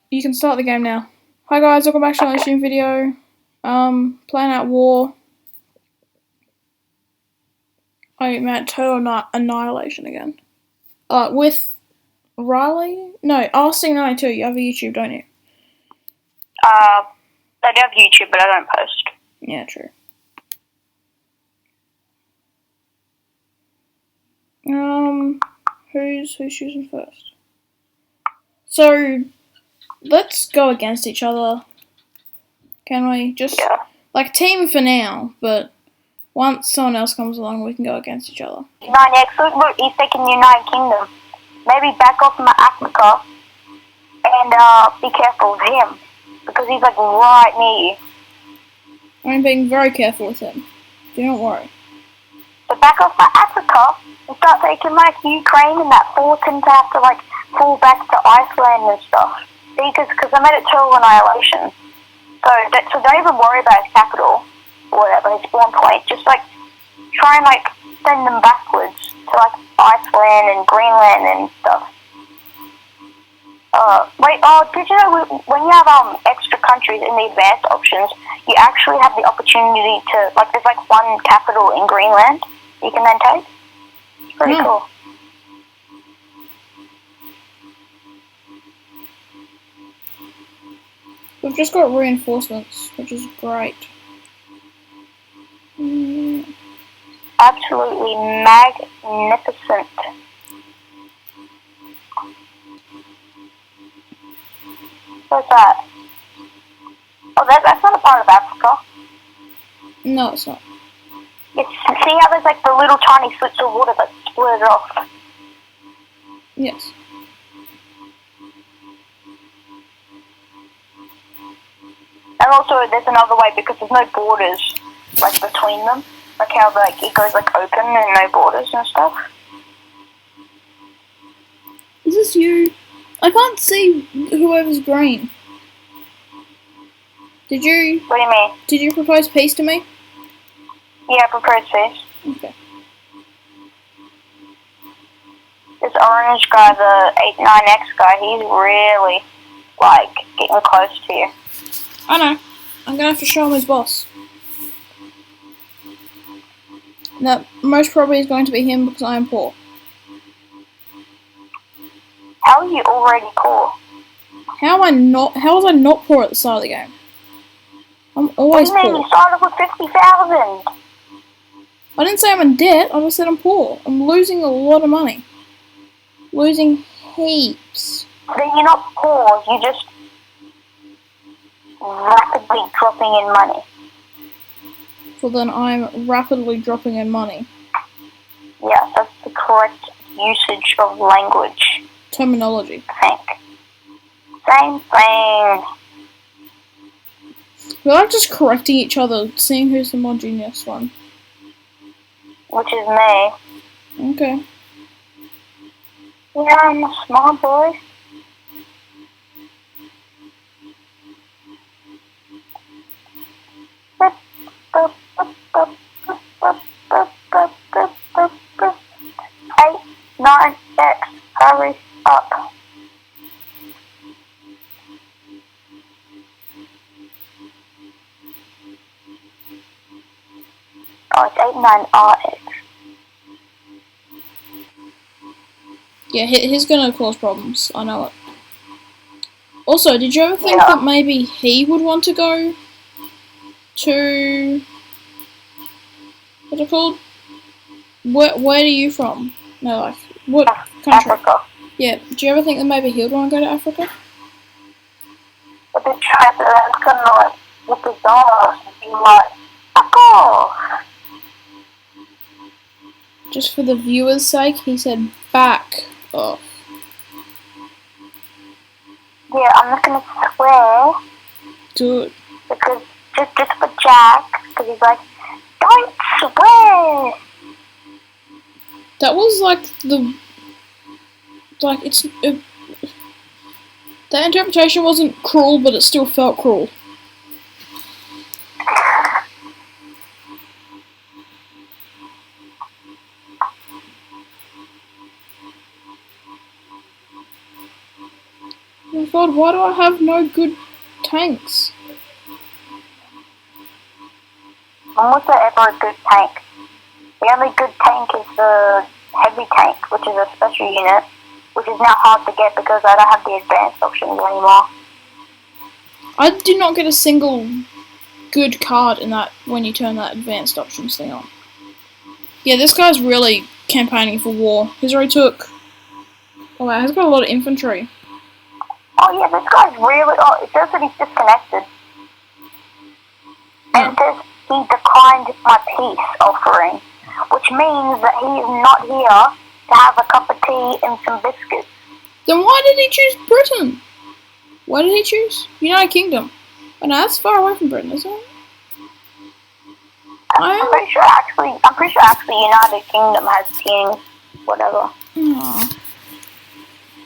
You can start the game now. Hi guys, welcome back to another stream video. Playing at war. I'm at total annihilation again. With Riley? No, RC92. You have a YouTube, don't you? I do have YouTube, but I don't post. Yeah, true. Who's choosing first? So, let's go against each other. Can we? Just, like, team for now, but once someone else comes along, we can go against each other. 9X, look, he's taking United Kingdom. Maybe back off my Africa and be careful of him, because he's like right near you. I'm being very careful with him. Do not worry. But back off my Africa and start taking like Ukraine and that Fortin to have to like fall back to Iceland and stuff. Because I made it total annihilation. So don't even worry about his capital or whatever, his spawn point. Just like try and like send them backwards to like Iceland and Greenland and stuff. Did you know when you have extra countries in the advanced options, you actually have the opportunity to, like, there's like one capital in Greenland you can then take? It's pretty cool. We've just got reinforcements, which is great. Absolutely magnificent. What's that? Oh, that's not a part of Africa. No, it's not. See how there's like the little tiny slits of water that split it off? Yes. And also there's another way because there's no borders like between them. Like how like it goes like open and no borders and stuff. Is this you? I can't see whoever's green. Did you? What do you mean? Did you propose peace to me? Yeah, I propose peace. Okay. This orange guy, the 9X guy, he's really like getting close to you. I know. I'm gonna have to show him his boss. That most probably is going to be him because I am poor. How are you already poor? How was I not poor at the start of the game? I'm always poor. What do you mean? You started with 50,000. I didn't say I'm in debt, I just said I'm poor. I'm losing a lot of money. Losing heaps. Then you're not poor, you're just rapidly dropping in money. So then I'm rapidly dropping in money. Yeah, that's the correct usage of language. Terminology. I think. Same thing. We're like just correcting each other, seeing who's the more genius one. Which is me. Okay. Yeah, I'm a small boy. Hey, 9X, hurry up. Oh, it's 89RX. Yeah, he's gonna cause problems. I know it. Also, did you ever think that maybe he would want to go to... What's it called? Where are you from? No, like, what country? Africa. Yeah, do you ever think that maybe he would want to go to Africa? But the that's gonna like look his ass and be like, fuck off. Just for the viewers' sake, he said back off. Yeah, I'm not gonna swear. Do it. Because just for Jack, because he's like, don't swear. That was like that interpretation wasn't cruel, but it still felt cruel. I felt god, why do I have no good tanks? When was there ever a good tank? The only good tank is the heavy tank, which is a special unit, which is now hard to get because I don't have the advanced options anymore. I did not get a single good card in that when you turn that advanced options thing on. Yeah, this guy's really campaigning for war. He's already took... Oh wow, he's got a lot of infantry. Oh yeah, this guy's really... Oh, it says that he's disconnected. And it says he declined my peace offering, which means that he is not here to have a cup of tea and some biscuits. Then why did he choose Britain? Why did he choose United Kingdom? Oh no, that's far away from Britain, isn't it? I'm pretty sure actually United Kingdom has kings, whatever. Oh.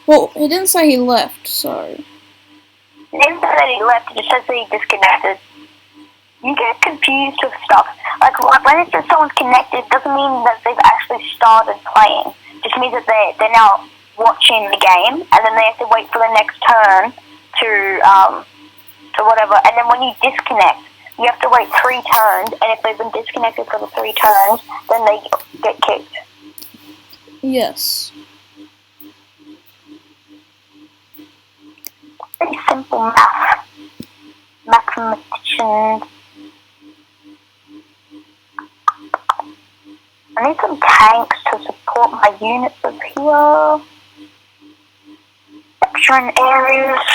Well, he didn't say he left, so... He didn't say that he left, it just says that he disconnected. You get confused with stuff. Like when it says someone's connected, doesn't mean that they've actually started playing. It just means that they're now watching the game, and then they have to wait for the next turn to whatever. And then when you disconnect, you have to wait 3 turns, and if they've been disconnected for the 3 turns, then they get kicked. Yes. Pretty simple math. Mathematicians. I need some tanks to support my units up here. Veteran areas.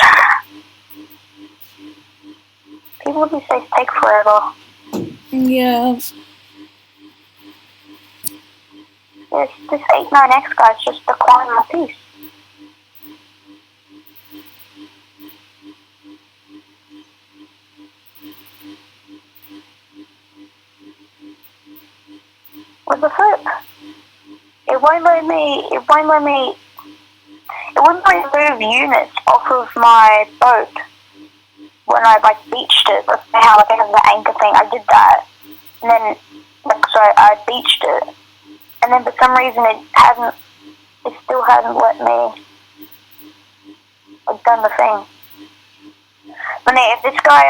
People these days take forever. Yeah. This 89X guy's just declining my piece. What's the flip? It won't let me move units off of my boat when I beached it. Let's say how I have the anchor thing, I did that. And then I beached it. And then for some reason it still hasn't let me done the thing. But if this guy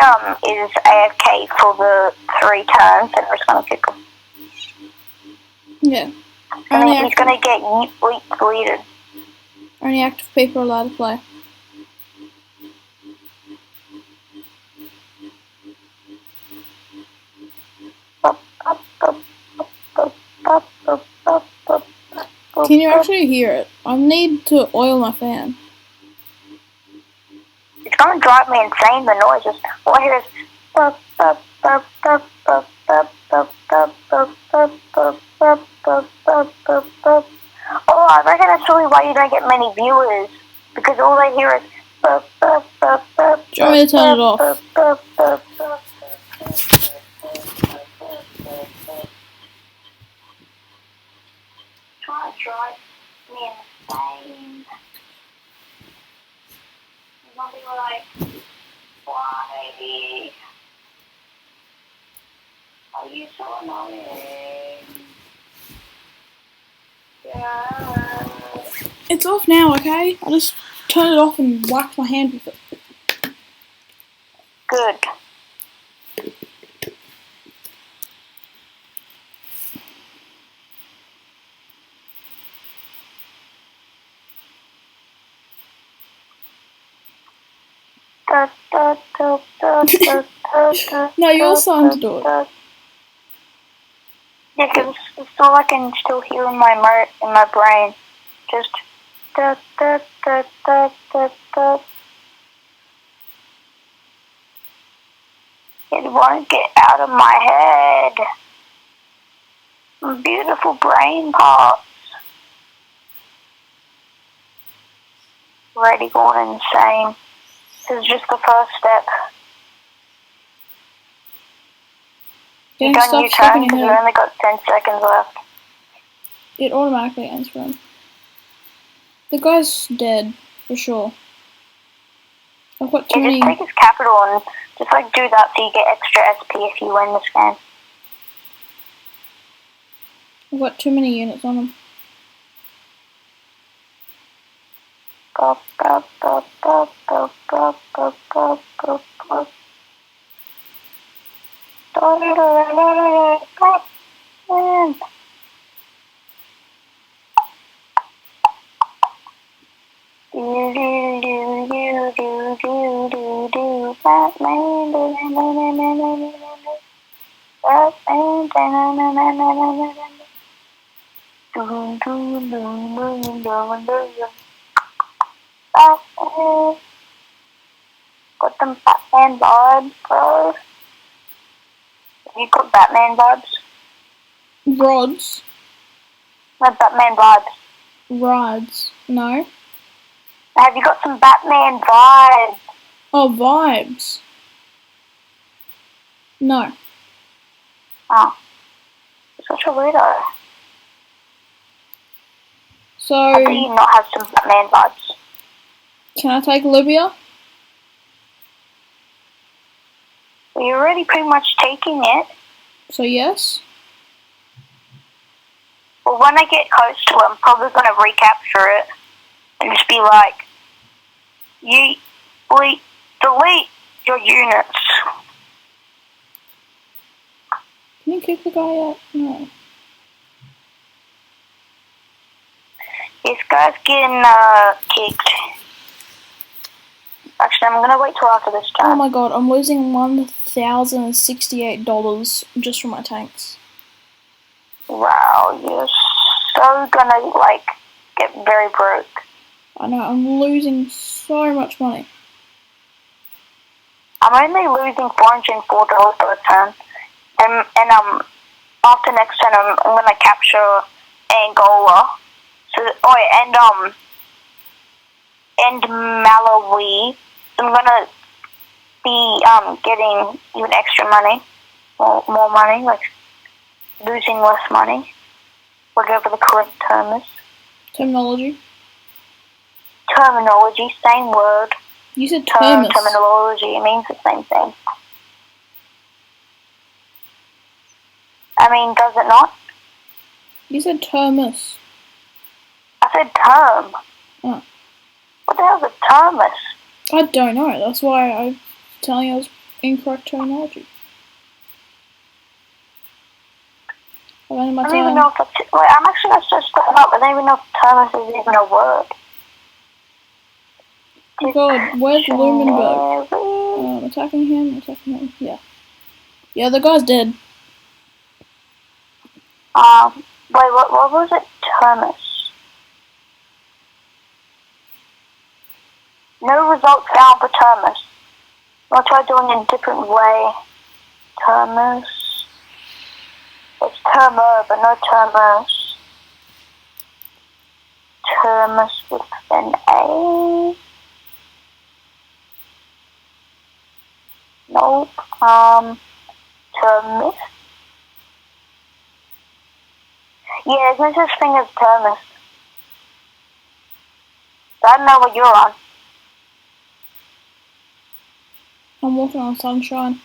is AFK for the 3 turns, then we're just gonna kick him. Yeah. And then he's gonna get deleted. Only active people are allowed to play. Can you actually hear it? I need to oil my fan. It's gonna drive me insane, the noises. All I hear is Oh, I reckon that's probably why you don't get many viewers. Because all I hear is Do you want me to turn it off? Try to drive me insane. I'll be like, why are you so annoying? Yeah. It's off now, okay? I just turned it off and wiped my hand with it. Good. No, you're starting to do it. Yeah, because it's all I can still hear in my brain. Just It won't get out of my head. Beautiful brain parts. Already going insane. This is just the first step. Getting You done stuff your stuck turn in because your we head. only got 10 seconds left. It automatically ends for him. The guy's dead, for sure. I've got too many... Just take his capital and just do that so you get extra SP if you win this game. I've got too many units on him. Got them Batman vibes, bro. You got Batman vibes? Rods. No, Batman vibes. Rides. No. Have you got some Batman vibes? Oh, vibes. No. Oh. Such a weirdo. So, How do you not have some Batman vibes? can I take Libya? Well, you're already pretty much taking it. So, yes. Well, when I get close to it, I'm probably going to recapture it and just be like, delete your units. Can you kick the guy out? No. This guy's getting kicked. Actually, I'm going to wait till after this Oh time. my god, I'm losing $1,068 just from my tanks. Wow, you're so going to, like, get very broke. I know, I'm losing so much money. I'm only losing $404 per turn. And after next turn, I'm going to capture Angola. So, and Malawi. I'm gonna be getting even extra money, more money, like losing less money, whatever the correct term is. Terminology. Terminology, same word. You said termus. Terminology, it means the same thing. I mean, does it not? You said termus. I said term. Oh. What the hell is a termus? I don't know, that's why I'm telling you it's incorrect terminology. I don't even know if it's... Wait, I'm actually going to search that up. I don't even know if termus is even a word. Oh god, where's Lumenberg? I'm attacking him, yeah. Yeah, the guy's dead. Wait, what was it? Termus. No results found for termus. I'll try doing it a different way. Termus. It's termer, but no termus. Termus with an A. Nope. Termus. Yeah, there's no such thing as termus. So I don't know what you're on. I'm walking on sunshine.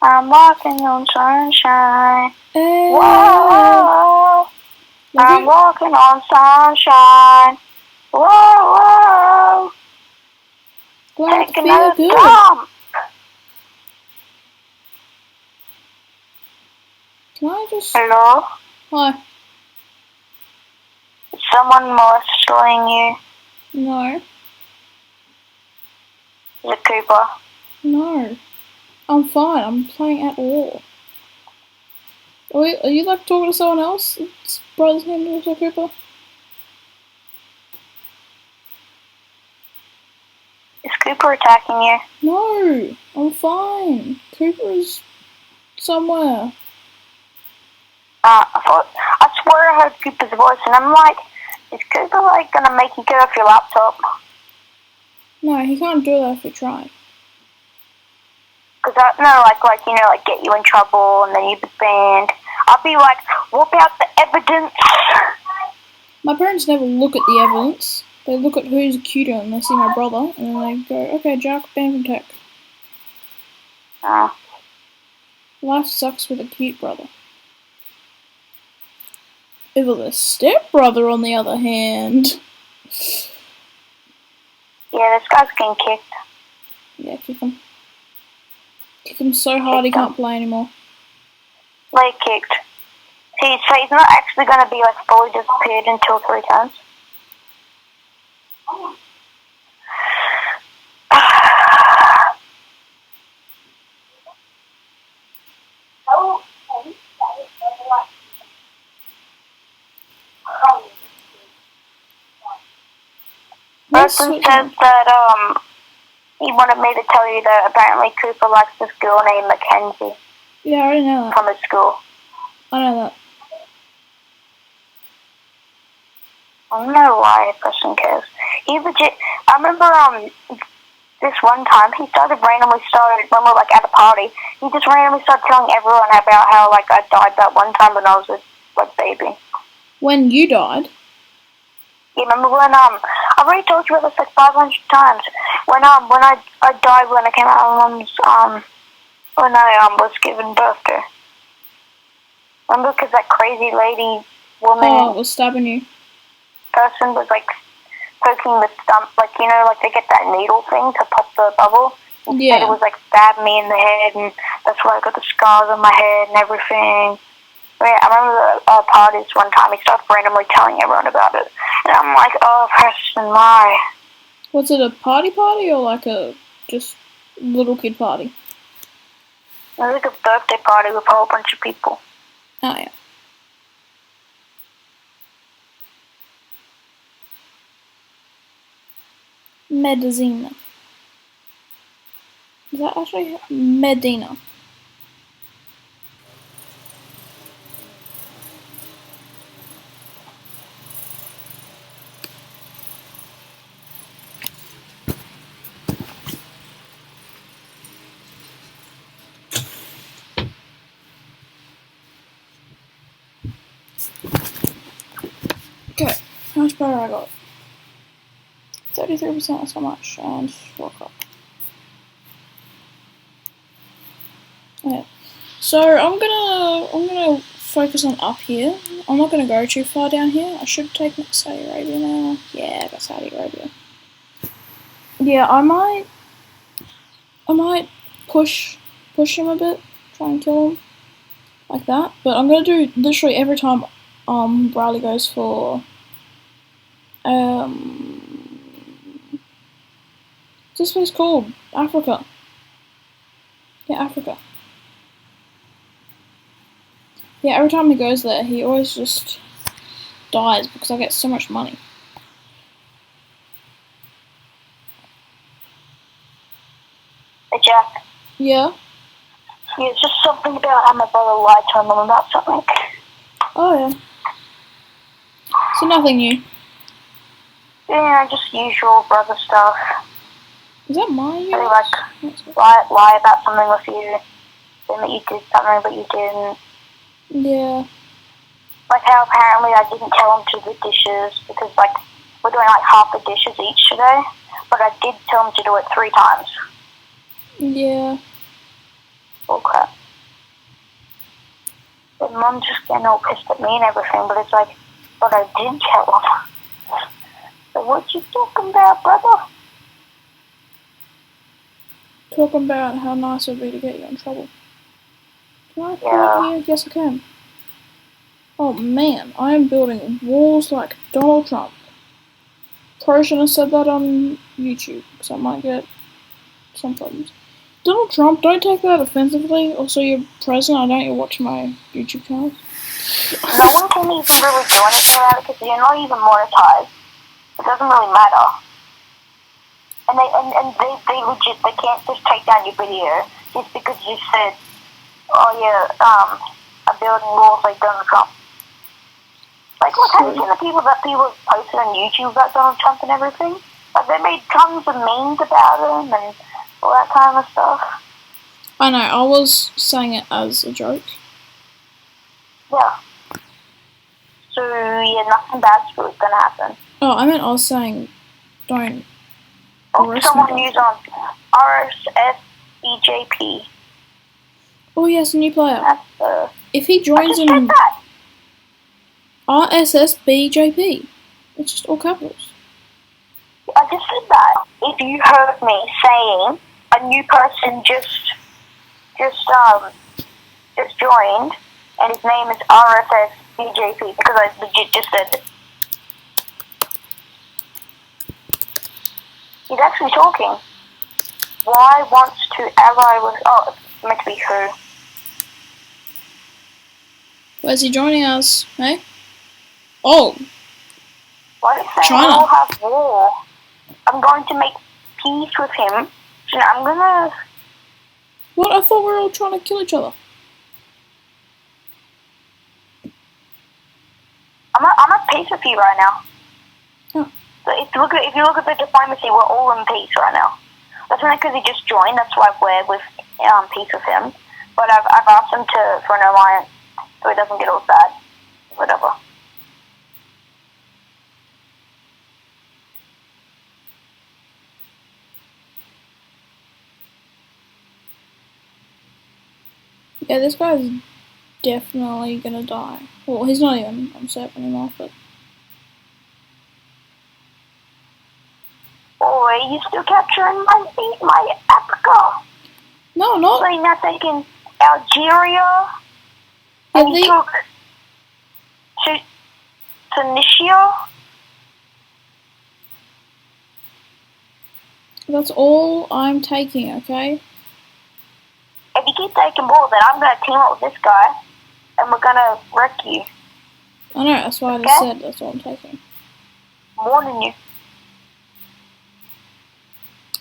I'm walking on sunshine. Hey. Whoa! I'm walking on sunshine. Whoa! Glad Take to another feel good. dump. Can I just... Hello? Hi. Is someone molesting you? No. Is it Cooper? No. I'm fine, I'm playing at war. Are you like talking to someone else? It's brother's name is also Cooper? Is Cooper attacking you? No, I'm fine. Cooper is somewhere. I swear I heard Cooper's voice and I'm like, is Cooper like gonna make you get off your laptop? No, he can't do that if we try. Cause I know, like get you in trouble and then you'd be banned. I'll be like, what about the evidence? My parents never look at the evidence. They look at who's cuter and they see my brother and then they go, okay, Jack, banned from tech. Life sucks with a cute brother. With a stepbrother, on the other hand. Yeah, this guy's getting kicked. Yeah, kick him. Kick him so hard he can't play anymore. Leg kicked. So he's not actually going to be like fully disappeared in 2 or 3 times. Person says that he wanted me to tell you that apparently Cooper likes this girl named Mackenzie. Yeah, I already know that. From his school. I know that. I don't know why a person cares. He legit. I remember this one time he randomly started when we were like at a party. He just randomly started telling everyone about how like I died that one time when I was a baby. When you died? You remember when I've already told you about this like 500 times. When I died when I came out of mom's when I was given birth to. Remember, because that crazy lady woman was stabbing you. Person was like poking the stump, like you know, like they get that needle thing to pop the bubble. Instead it was like stabbed me in the head, and that's why I got the scars on my head and everything. I remember the parties one time. He started randomly telling everyone about it, and I'm like, oh, Preston, why? Was it a party or like a just little kid party? It was like a birthday party with a whole bunch of people. Oh yeah. Medicina. Is that actually Medina? Okay, how much better I got? 33%, that's not much, and rock up. Okay, so I'm gonna focus on up here. I'm not gonna go too far down here. I should take Saudi Arabia now. Yeah, I got Saudi Arabia. Yeah, I might push him a bit, try and kill him like that. But I'm gonna do literally every time Bradley goes for what's this place called? Africa. Yeah, Africa. Yeah, every time he goes there, he always just dies because I get so much money. Hey, Jack. Yeah? Yeah, it's just something about how my brother lied to him about something. Oh, yeah. So nothing new? Yeah, just usual brother stuff. Is that my Maybe like lie about something with you, saying that you did something but you didn't. Yeah. Like how apparently I didn't tell him to do the dishes because like we're doing like half the dishes each today, but I did tell him to do it 3 times. Yeah. Oh crap. And Mum's just getting all pissed at me and everything, but it's like, but I did tell him. So what you talking about, brother? Talking about how nice it would be to get you in trouble. Can I put it here? Yes, I can. Oh man, I am building walls like Donald Trump. Probably shouldn't have said that on YouTube, because I might get some problems. Donald Trump, don't take that offensively. Also, you're president. I don't you watch my YouTube channel. No one can even really do anything about it because you're not even monetized. It doesn't really matter. And they legit, they can't just take down your video just because you said, oh yeah, I'm building walls like Donald Trump. Like, look, have you seen the people posted on YouTube about Donald Trump and everything? Like, they made tons of memes about him and all that kind of stuff. I know, I was saying it as a joke. Yeah. So, yeah, nothing bad's really gonna happen. Oh, I meant I was saying, don't arrest someone use on RSSBJP. Oh, yes, a new player. That's, if he joins in RSSBJP, it's just all capitals. I just said that. If you heard me saying a new person just joined, and his name is RFS BJP, because I legit just said it. He's actually talking. Why wants to ally with... Oh, it's meant to be who? Where's he joining us? Hey? Oh! Why is saying China. we'll have war? I'm going to make peace with him. So I'm gonna... What? I thought we were all trying to kill each other. I'm at peace with you right now. Oh. So if you look at the diplomacy, we're all in peace right now. That's only because he just joined. That's why we're with peace with him. But I've asked him for an alliance, so he doesn't get all sad. Whatever. Yeah, this guy's definitely gonna die. Well, he's not even on server anymore, but... Oh, are you still capturing my Africa? No, not... So he's now taking Algeria, and he took Tunisia. That's all I'm taking, okay? If you keep taking more, then I'm going to team up with this guy, and we're going to wreck you. I know, that's why I just said that's all I'm taking. More than you.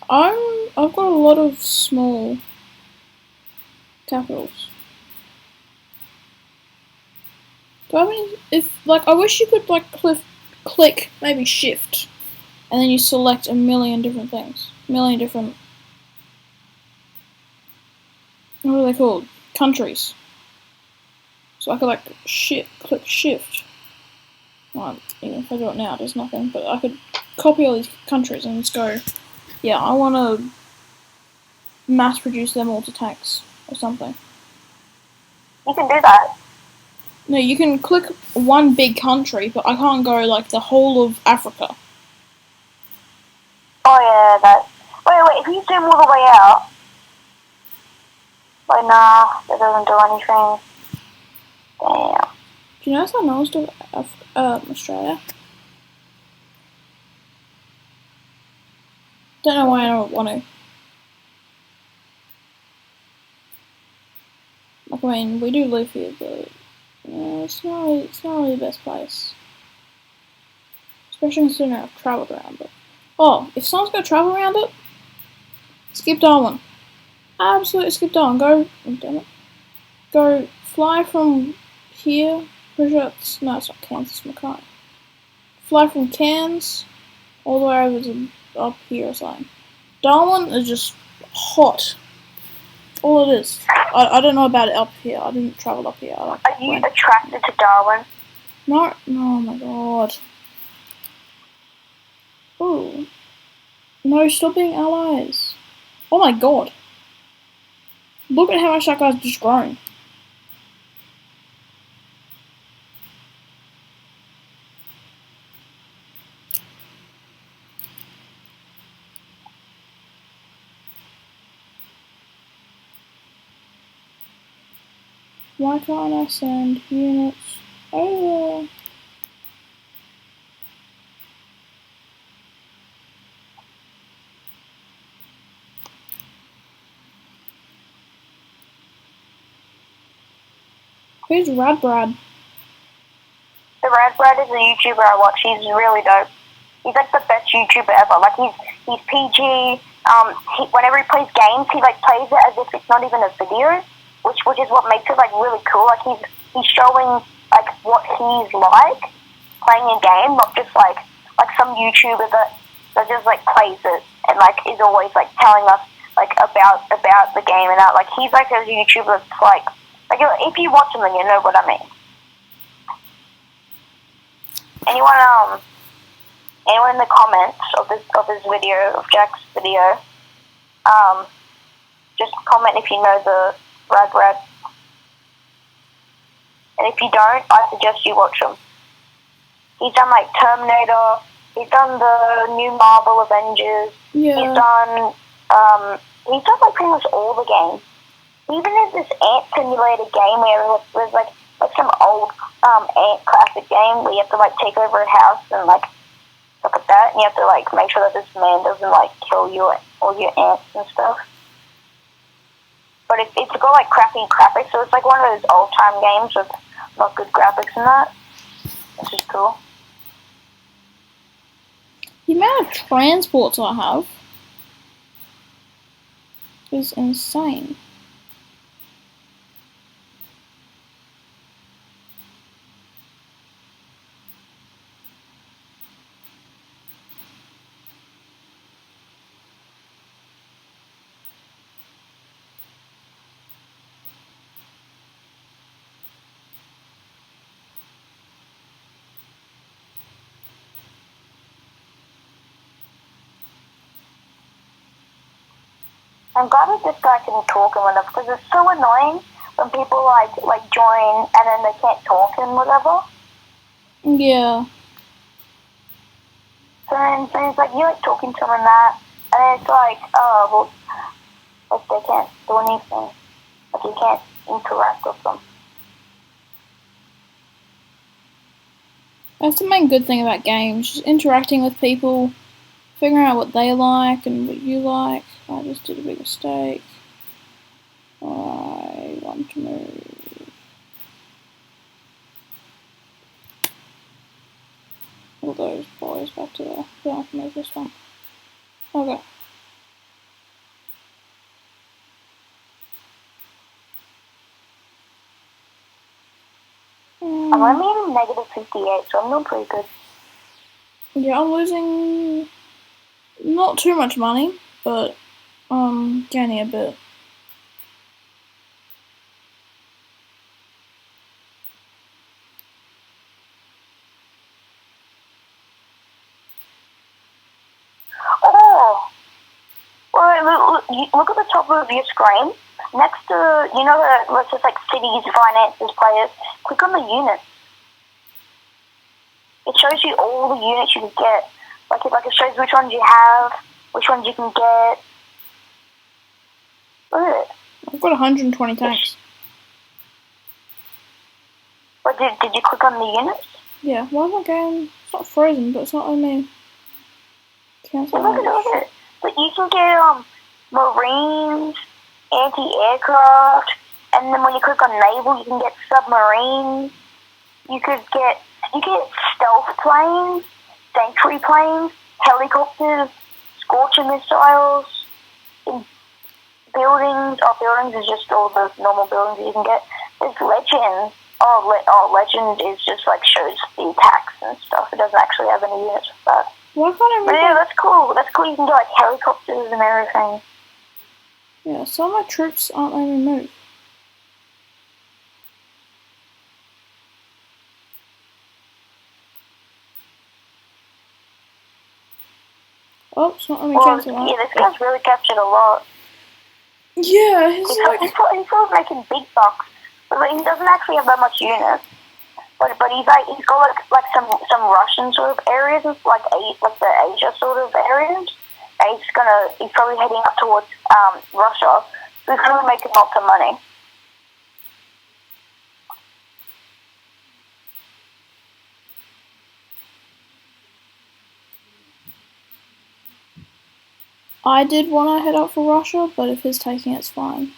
I've got a lot of small capitals. Do I have any, I wish you could, click, maybe shift, and then you select a million different things. What are they called? Countries. So I could, click shift. Well, even if I do it now, there's nothing, but I could copy all these countries and just go, yeah, I want to mass produce them all to tanks or something. You can do that. No, you can click one big country, but I can't go the whole of Africa. Oh yeah, that. Wait, if you zoom all the way out. Wait, nah, that doesn't do anything. Damn. Do you notice how no one's doing Australia? Don't know why I don't want to. I mean, we do live here, but it's not really the best place. Especially considering I've travelled around it. Oh, if someone's going to travel around it, skip Darwin. Absolutely skip Darwin. Go, oh, damn it. Go fly from here. Pretty sure it's not Cairns, it's Mackay. Fly from Cairns all the way over to up here or something. Darwin is just hot. All it is. I don't know about it up here. I didn't travel up here. Are you attracted to Darwin? No. Oh my god. Ooh. No, stop being allies. Oh my god. Look at how much that guy's just grown. Why can't I send units over? Who's Radbrad? The Radbrad is a YouTuber I watch. He's really dope. He's the best YouTuber ever. He's PG. Whenever he plays games, he plays it as if it's not even a video, which is what makes it really cool. He's showing what he's like playing a game, not just like some YouTuber that just plays it and is always telling us about the game and that. He's a YouTuber that's if you watch him, then you know what I mean. Anyone in the comments of this video, of Jack's video, just comment if you know the Radbrad. And if you don't, I suggest you watch him. He's done Terminator, He's done the new Marvel Avengers. Yeah. He's done like pretty much all the games. Even there's this ant simulator game where there's like some old ant classic game where you have to like take over a house and like stuff like that, and you have to like make sure that this man doesn't like kill all your ants and stuff. But it's got like crappy graphics, so it's like one of those old time games with not good graphics and that, which is cool. The amount of transports I have is insane. I'm glad that this guy can talk and whatever, because it's so annoying when people like join and then they can't talk and whatever. Yeah. So then it's like you like talking to them and that, and then it's like, oh well, like they can't do anything, like you can't interact with them. That's the main good thing about games, just interacting with people, figuring out what they like and what you like. I just did a big mistake. I want to move. All those boys back to there. Then I can move this one. Okay. I'm only negative 58, so I'm doing pretty good. Yeah, I'm losing not too much money, but gaining a bit. Oh, well, look at the top of your screen. Next to, you know, let's just like cities, finances, players. Click on the units. It shows you all the units you can get. Like it shows which ones you have, which ones you can get. Look at it. I've got 120 tanks. But did you click on the units? Yeah, why am I going? It's not frozen, but it's not on me. Cancel. Look at it. But you can get Marines, anti-aircraft, and then when you click on naval, you can get submarines. You get stealth planes, sentry planes, helicopters, Scorcher missiles, buildings. Oh, buildings is just all the normal buildings you can get. There's legends. Legend is just like shows the attacks and stuff. It doesn't actually have any units for that. Why can't I move? Yeah, that's cool. That's cool. You can get like helicopters and everything. Yeah, some of my troops aren't letting me move. Oh, it's not letting me cancel that. Yeah, this guy's really captured a lot. Yeah, he's sort of making big bucks, but he doesn't actually have that much units. But he's got like some Russian sort of areas, like the Asia sort of areas. And he's probably heading up towards Russia. So he's gonna be making lots of money. I did want to head up for Russia, but if he's taking it, it's fine.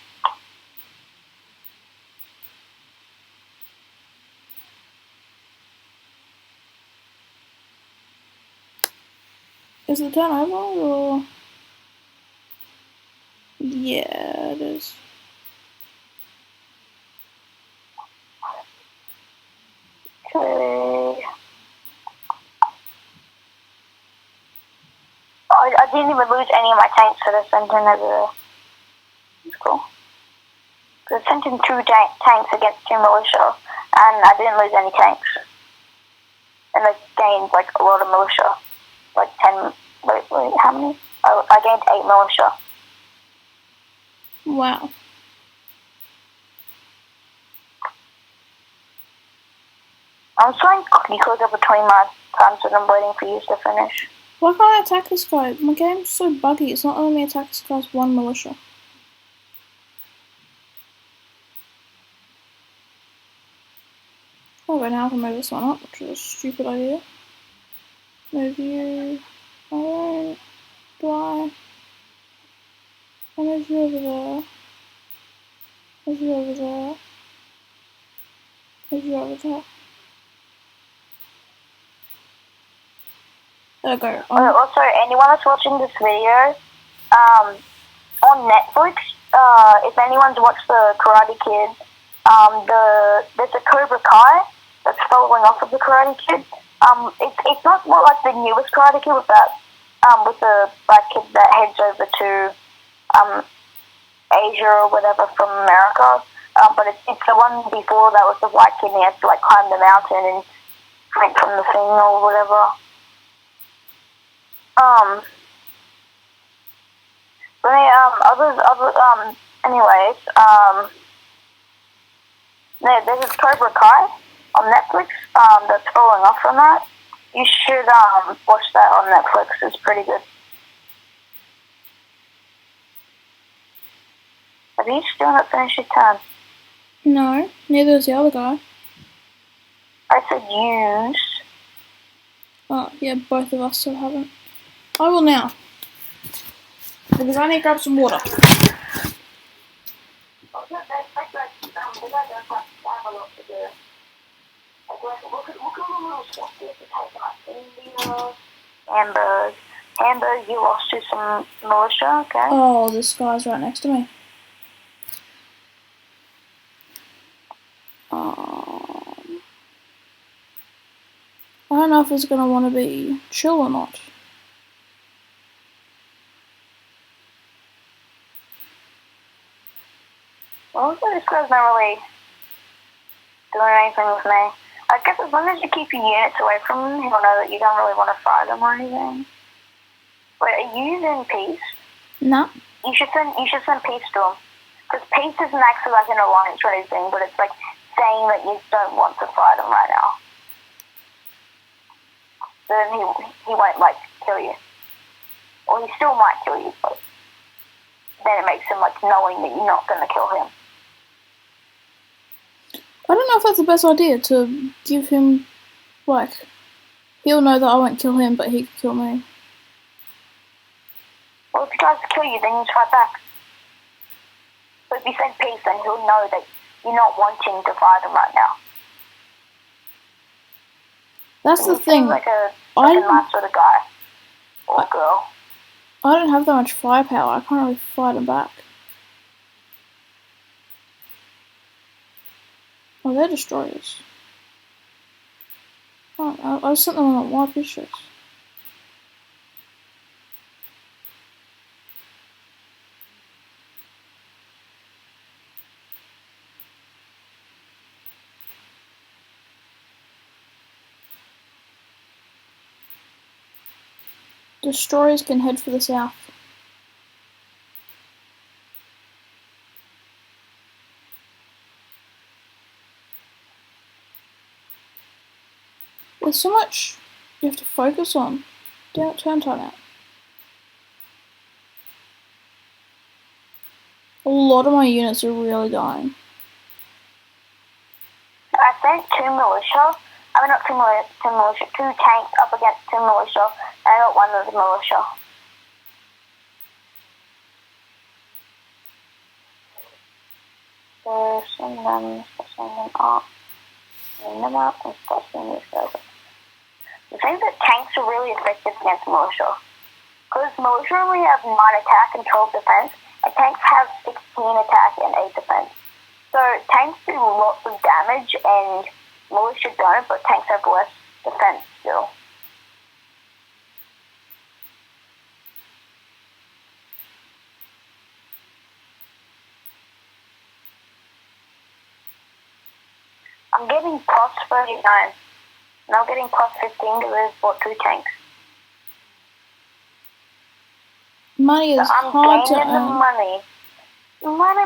Is the turn over, or...? Yeah, it is. Okay. I didn't even lose any of my tanks that I sent in over there. It's cool. Because I sent in 2 tanks against 2 militia, and I didn't lose any tanks. And I gained like a lot of militia. Like 10, wait, how many? I gained 8 militia. I'm trying quickly clicker between my times and I'm waiting for you to finish. Why can't I attack this guy? My game's so buggy. It's not letting me attack this guy's one militia. Oh, but now I can move this one up, which is a stupid idea. Move you. I don't. Do I? I'll move you over there. Move you over there. Move you over there. There we go. Also, anyone that's watching this video, on Netflix, if anyone's watched the Karate Kid, there's a Cobra Kai that's following off of the Karate Kid. It's not like the newest Karate Kid with that, with the black kid that heads over to, Asia or whatever from America. But it's the one before that was the white kid and he has to like climb the mountain and drink from the thing or whatever. But anyways, there's this Cobra Kai on Netflix, that's following off from that. You should, watch that on Netflix, it's pretty good. Have you still not finished your turn? No, neither is the other guy. I said use. Oh, yeah, both of us still haven't. I will now. Because I need to grab some water. Amber, you lost to some militia, okay? Oh, this guy's right next to me. I don't know if he's going to want to be chill or not. Well, this guy's not really doing anything with me. I guess as long as you keep your units away from him, he'll know that you don't really want to fight him or anything. Wait, are you using peace? No. You should send peace to him. Because peace isn't actually like an alliance or anything, but it's like saying that you don't want to fight him right now. Then he won't like kill you. Or he still might kill you, but then it makes him like knowing that you're not going to kill him. I don't know if that's the best idea to give him, like, he'll know that I won't kill him, but he could kill me. Well, if he tries to kill you, then you fight back. But if you send peace, then he'll know that you're not wanting to fight him right now. That's the thing. Like a nice sort of guy or girl. I don't have that much firepower. I can't really fight him back. Oh, they're destroyers. Oh, I sent them on white bishops. Destroyers can head for the south. There's so much you have to focus on. Don't turn time out. A lot of my units are really dying. I sent two tanks up against two militia, and I got one of the militia. So send them up, send them up, and start sending this over. The thing is that tanks are really effective against militia. Because militia only have 9 attack and 12 defense, and tanks have 16 attack and 8 defense. So tanks do lots of damage, and militia don't, but tanks have less defense still. I'm getting plus 39. And I'm getting plus 15 because I bought 2 tanks. Money is so I'm hard to gaining the earn. money. Money.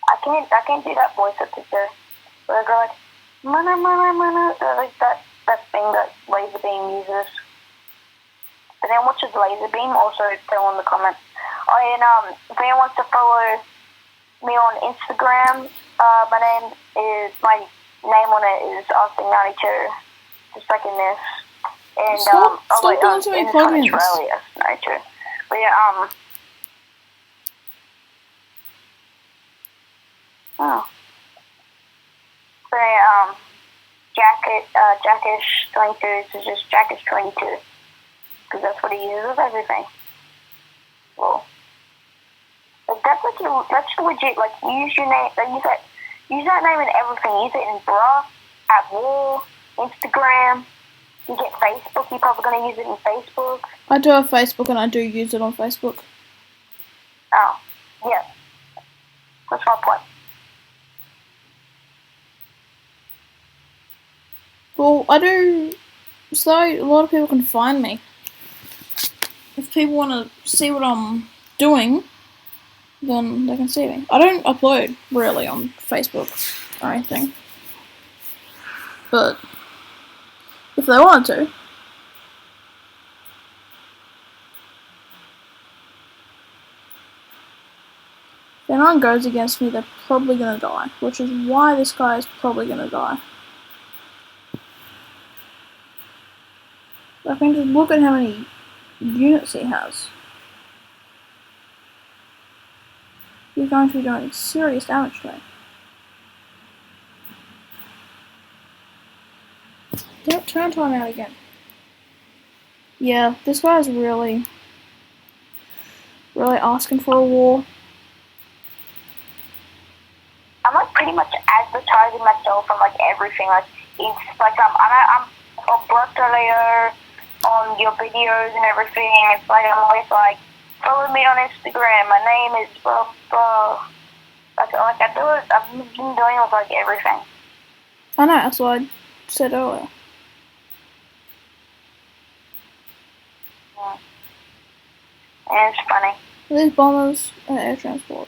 I can't do that voice that they do. Where they go like, mana, mana, mana, like that thing that Laserbeam uses. But then watches Laserbeam, also tell in the comments. Oh, and if anyone wants to follow me on Instagram, my name on it is Austin92, just like in this. And Stop doing so many plugins. Australia, 92. But yeah, So Jackish22 is just Jackish22, because that's what he uses with everything. Well, like that's legit. Like use your name. Like use that name in everything. Use it in bruh, at war, Instagram. You get Facebook. You're probably gonna use it in Facebook. I do have Facebook, and I do use it on Facebook. Oh, yeah. That's my point. Well, I do, so a lot of people can find me. If people want to see what I'm doing, then they can see me. I don't upload, really, on Facebook or anything. But, if they wanted to. If anyone goes against me, they're probably gonna die. Which is why this guy is probably gonna die. I can just look at how many units he has. He's going to be doing serious damage to me. Don't turn time out again. Yeah, this guy's really asking for a war. I'm like pretty much advertising myself on like everything. Like it's like I'm on Blood.io, on your videos and everything. It's like I'm always like, follow me on Instagram. My name is blah blah. Like I do it. I've been doing it with like everything. I know. That's what I said earlier. Yeah. And it's funny. These bombers and air transport.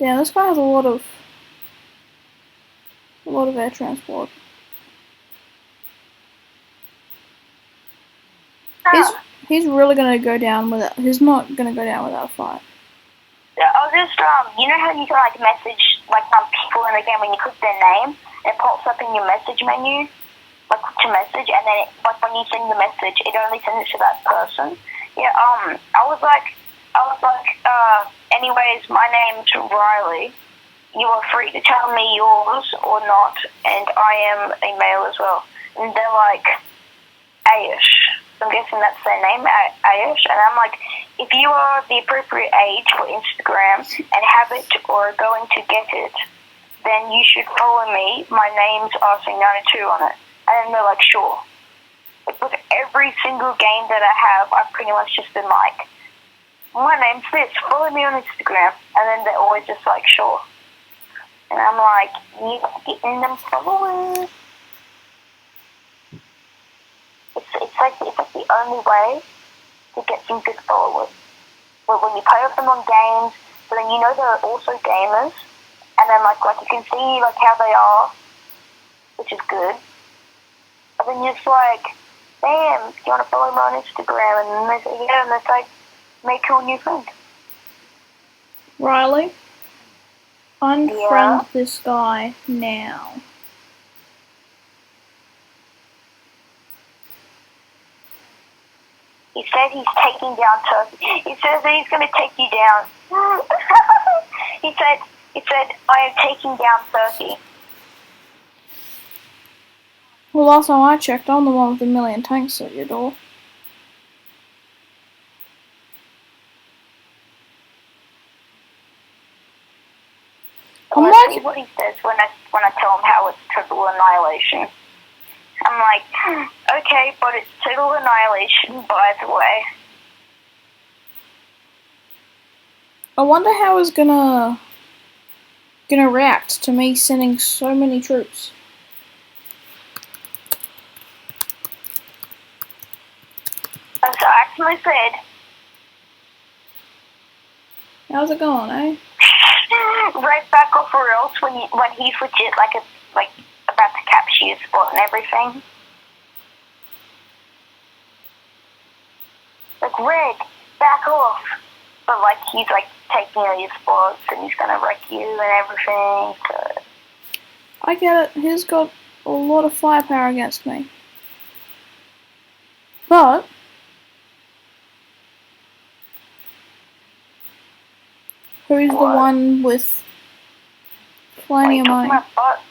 Yeah, this guy has a lot of air transport. He's really gonna go down without. He's not gonna go down without a fight. Yeah, I was just you know how you can like message like people in the game when you click their name, it pops up in your message menu, like to message, and then like when you send the message, it only sends it to that person. Yeah, I was like, anyways, my name's Riley. You are free to tell me yours or not, and I am a male as well. And they're like, Ayish. I'm guessing that's their name, Ayish. And I'm like, if you are the appropriate age for Instagram and have it or are going to get it, then you should follow me. My name's RC92 on it. And then they're like, sure. Like with every single game that I have, I've pretty much just been like, my name's this, follow me on Instagram. And then they're always just like, sure. And I'm like, you're getting them followers. It's like the only way to get some good followers. But when you play with them on games, but then you know they're also gamers, and then like you can see like how they are, which is good. And then you're just like, damn, do you want to follow me on Instagram? And then they say yeah, and it's like, make a new friend. Riley, unfriend this guy now. He said he's taking down Turkey. He says that he's going to take you down. He said, I am taking down Turkey. Well, last time I checked, I'm the one with 1 million tanks at your door. Well, let's see what he says when I tell him how it's total annihilation. I'm like, okay, but it's total annihilation, by the way. I wonder how he's gonna react to me sending so many troops. And so I actually said, How's it going, eh? right back off, or else when he's legit like about to capture your spot and everything. Like, Red, back off. But like he's like taking all your spots and he's gonna wreck you and everything. So. I get it. He's got a lot of firepower against me. But who's the one with plenty of money? About butts?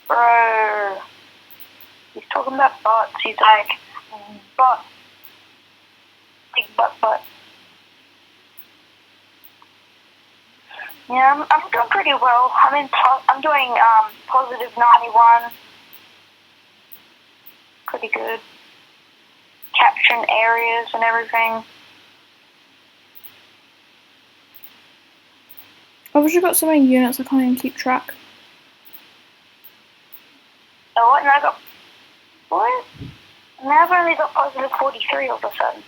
Bro, he's talking about butts. He's like, butt, big butt. Yeah, I'm doing pretty well. I'm doing positive 91. Pretty good. Capturing areas and everything. I've actually got so many units I can't even keep track. Oh, what? And I got what? Now I've only got positive 43 all of a sudden.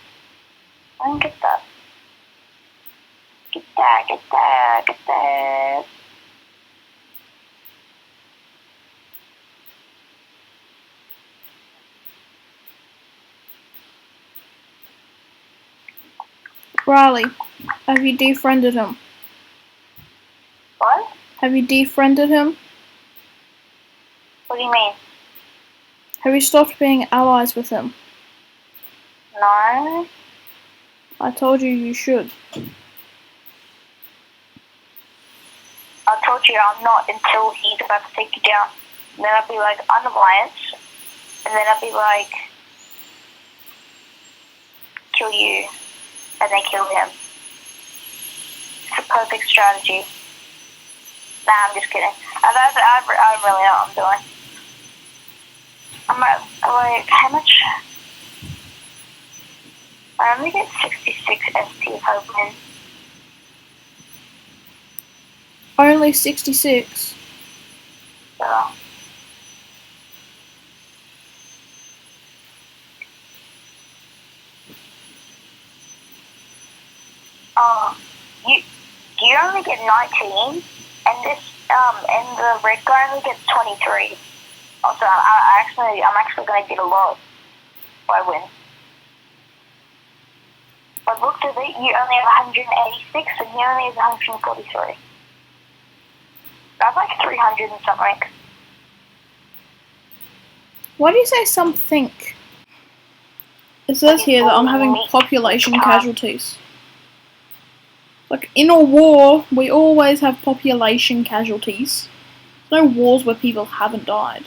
I don't get that. Get that. Riley, have you defriended him? What? Have you defriended him? What do you mean? Have you stopped being allies with him? No. I told you should. I told you I'm not until he's about to take you down. And then I'll be like, unalliance. And then I'll be like, kill you. And then kill him. It's a perfect strategy. Nah, I'm just kidding. I don't really know what I'm doing. I'm at, like, how much? I only get 66 ST if I win. Only 66? So. You only get 19, and and the red guy only gets 23. Also, I'm actually going to get a lot if I win. I looked at it, you only have 186, and he only has 143. That's like 300 and something. Why do you say something? It says here that I'm having population casualties. Like, in a war, we always have population casualties. There's no wars where people haven't died.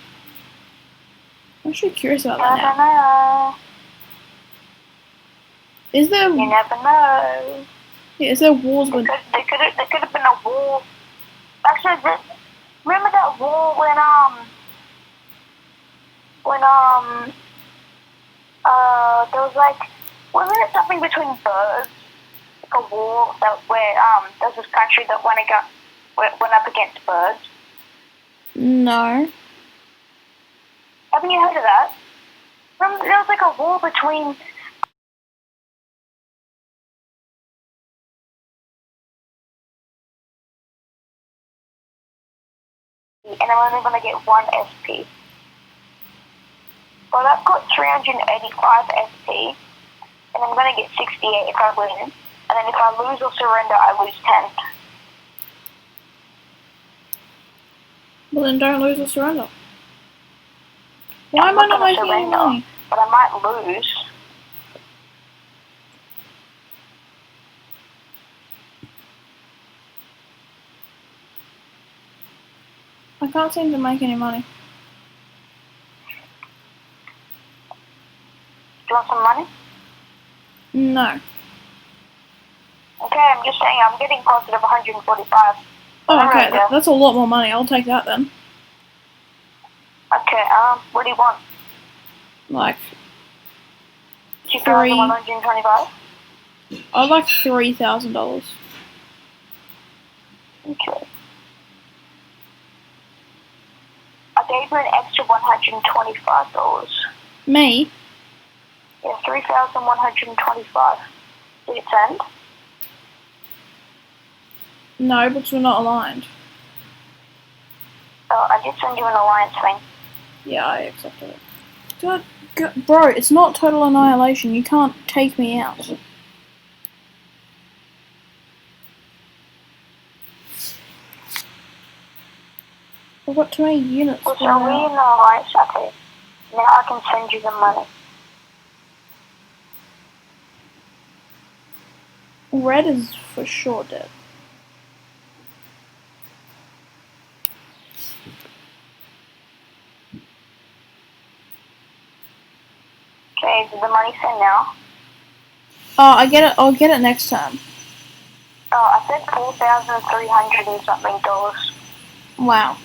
I'm actually curious about that now. Never know. Is there... You never know. Yeah, is there wars when... There could have been a war. Actually, remember that war when there was like, wasn't it something between birds? Like a war where there's this country that went up against birds. No. Haven't you heard of that? Remember, there was like a war between. And I'm only going to get 1 SP. Well, I've got 385 SP, and I'm going to get 68 if I win. And then if I lose or surrender, I lose 10. Well, then don't lose or surrender. Why am I not making any money? But I might lose. I can't seem to make any money. Do you want some money? No. Okay, I'm just saying I'm getting positive 145. Oh, okay, that's a lot more money. I'll take that then. Okay, what do you want? Like... 2,125? I'd like $3,000. Okay. I gave her an extra $125. Me? Yeah, 3,125. Did it send? No, because we're not aligned. Oh, I did send you an alliance thing. Yeah, I accepted it. Bro, it's not total annihilation. You can't take me out. I've got too many units. Well, so we in the alliance, okay. Now I can send you the money. Red is for sure dead. Okay, is the money sent now? Oh, I'll get it next time. Oh, I said 4,300 and something dollars. Wow.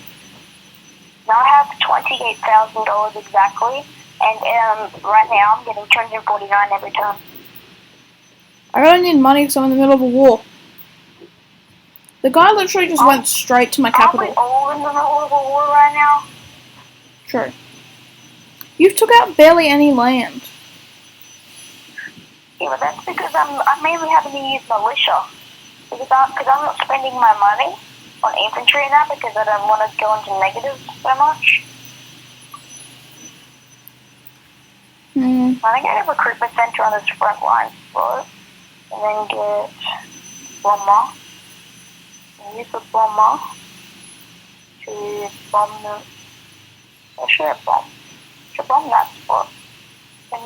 Now I have $28,000 exactly, and right now I'm getting 249 every time. I really need money because I'm in the middle of a war. The guy literally just went straight to my capital. Are we all in the middle of a war right now? True. You've took out barely any land. Yeah, but that's because I'm mainly having to use militia. Because I'm not spending my money on infantry and that because I don't want to go into negatives so much. I think I get a recruitment center on this front line first, and then get bomber. And use the bomber to bomb the. I should have bomb. Should bomb that spot. And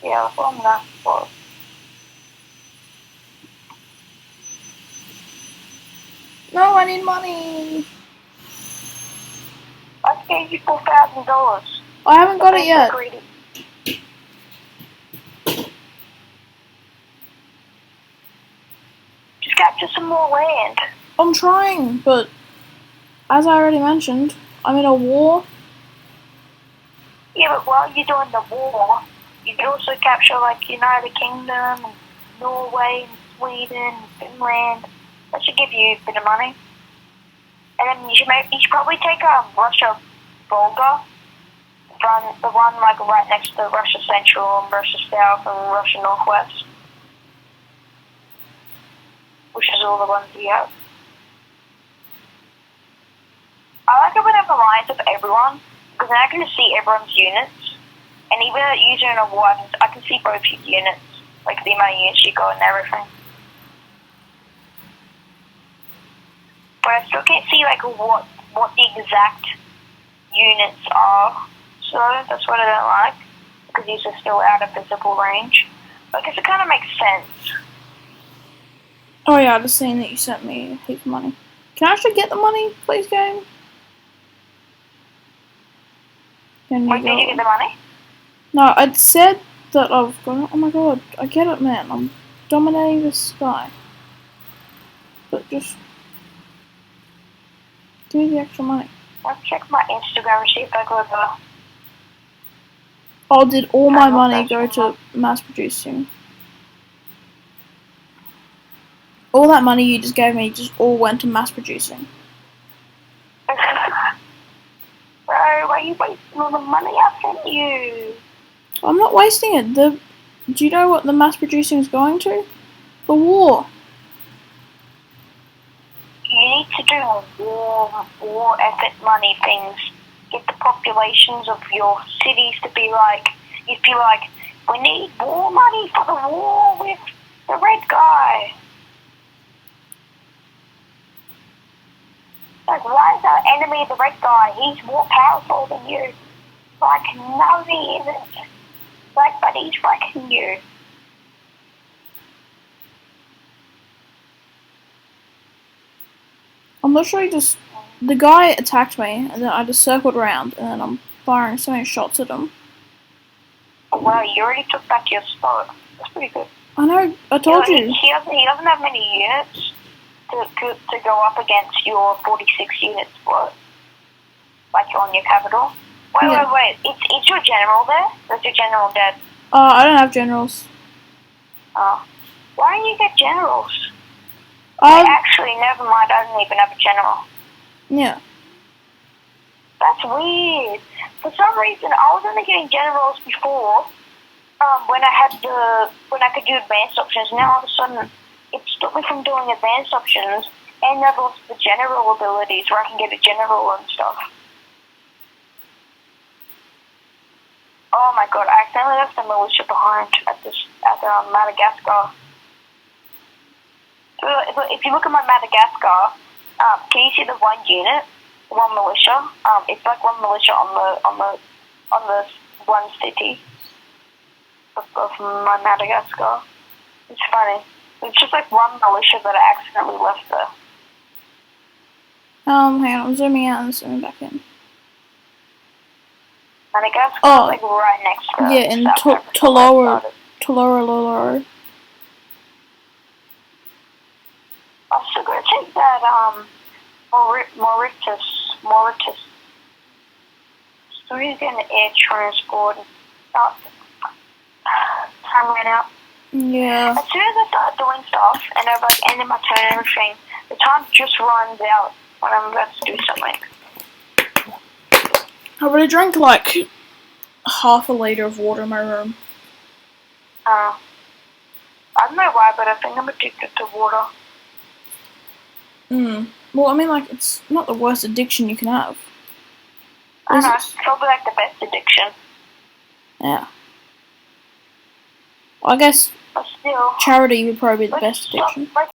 yeah, bomb that spot. No, I need money. I gave you $4,000. I haven't got it yet. Just capture some more land. I'm trying, but as I already mentioned, I'm in a war. Yeah, but while you're doing the war, you can also capture like United Kingdom and Norway and Sweden and Finland. That should give you a bit of money. And then you should probably take Russia Volga, the one like right next to Russia Central and Russia South and Russia Northwest, which is all the ones we have. I like it when I have alliance with everyone because then I can see everyone's units, and even using a war, I can see both your units, like the amount of units you got and everything. But I still can't see like what the exact units are, so that's what I don't like, because these are still out of visible range. But I guess it kind of makes sense. Oh yeah, I just seen that you sent me a heap of money. Can I actually get the money, please, game? Wait, did you get the money? No, I'd said that I've got it. Oh my god, I get it, man. I'm dominating this guy. But just give me the extra money. I'll check my Instagram and see if I got the... Oh, did all my money go to mass producing? All that money you just gave me just all went to mass producing. Bro, why are you wasting all the money I sent you? I'm not wasting it. Do you know what the mass producing is going to? The war. You need to do war effort money things. Get the populations of your cities to be like, you'd be like, we need war money for the war with the red guy. Like, why is our enemy the red guy? He's more powerful than you. Like, no he isn't. Like, but he's fighting you. I'm literally just... The guy attacked me, and then I just circled around, and then I'm firing so many shots at him. Oh, wow, you already took back your spot. That's pretty good. I know, I told you. He doesn't have many units to go up against your 46 units spot. Like on your capital. Wait. Is your general there? Or is your general dead? I don't have generals. Oh. Why don't you get generals? Actually, never mind, I don't even have a general. Yeah. That's weird. For some reason, I was only getting generals before, when I could do advanced options. Now all of a sudden, it stopped me from doing advanced options and I've lost the general abilities where I can get a general and stuff. Oh my god, I accidentally left the militia behind at Madagascar. So if you look at my Madagascar, can you see the one unit, one militia? It's like one militia on the one city of my Madagascar. It's funny. It's just like one militia that I accidentally left there. Hang on, I'm zooming out and zooming back in. Madagascar Oh, like right next to yeah, in South Africa, Toloroloro. I'm still gonna take that Mauritius. So he's getting the air transport. Oh, time ran out. Yeah. As soon as I start doing stuff and I've like ended my turn and everything, the time just runs out when I'm about to do something. I already drank like half a litre of water in my room. I don't know why, but I think I'm addicted to water. Well, I mean, like, it's not the worst addiction you can have. I know, it's probably like the best addiction. Yeah. Well, I guess But still, charity would probably be the best addiction.